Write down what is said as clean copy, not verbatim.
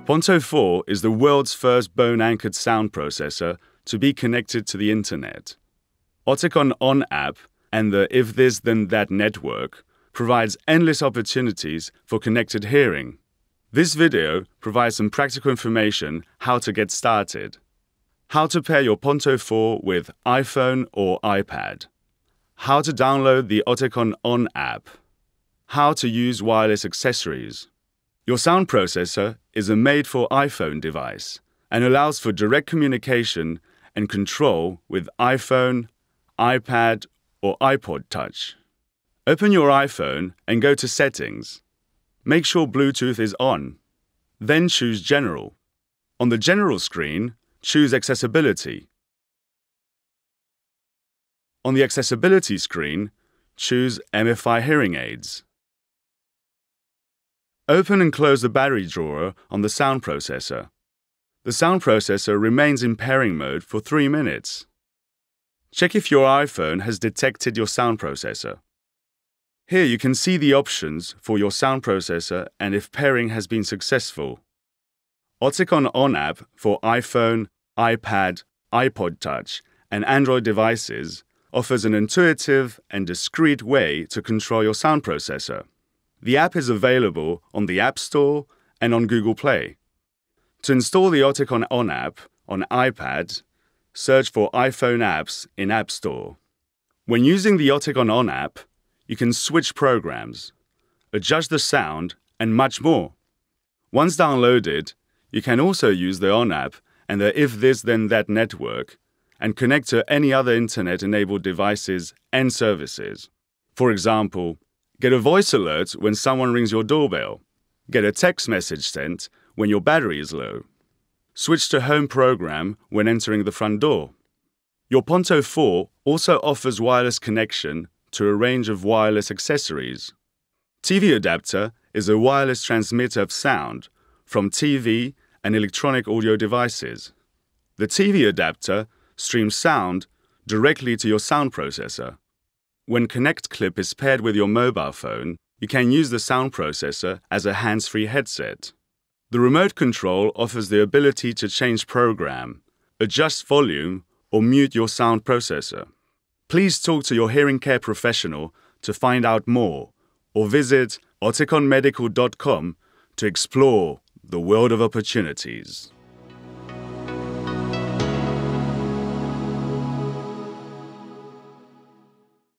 Ponto 4 is the world's first bone-anchored sound processor to be connected to the internet. Oticon ON App and the If This Then That network provides endless opportunities for connected hearing. This video provides some practical information how to get started. How to pair your Ponto 4 with iPhone or iPad. How to download the Oticon ON app. How to use wireless accessories. Your sound processor is a made-for iPhone device and allows for direct communication and control with iPhone, iPad, or iPod Touch. Open your iPhone and go to Settings. Make sure Bluetooth is on. Then choose General. On the General screen, choose Accessibility. On the Accessibility screen, choose MFI Hearing Aids. Open and close the battery drawer on the sound processor. The sound processor remains in pairing mode for 3 minutes. Check if your iPhone has detected your sound processor. Here you can see the options for your sound processor and if pairing has been successful. Oticon ON App for iPhone, iPad, iPod Touch, and Android devices offers an intuitive and discreet way to control your sound processor. The app is available on the App Store and on Google Play. To install the Oticon ON app on iPad, search for iPhone apps in App Store. When using the Oticon ON app, you can switch programs, adjust the sound, and much more. Once downloaded, you can also use the ON app and the If This Then That network and connect to any other internet-enabled devices and services. For example, get a voice alert when someone rings your doorbell. Get a text message sent when your battery is low. Switch to Home program when entering the front door. Your Ponto 4 also offers wireless connection to a range of wireless accessories. TV adapter is a wireless transmitter of sound from TV and electronic audio devices. The TV adapter streams sound directly to your sound processor. When Connect Clip is paired with your mobile phone, you can use the sound processor as a hands-free headset. The remote control offers the ability to change program, adjust volume, or mute your sound processor. Please talk to your hearing care professional to find out more, or visit oticonmedical.com to explore the world of opportunities.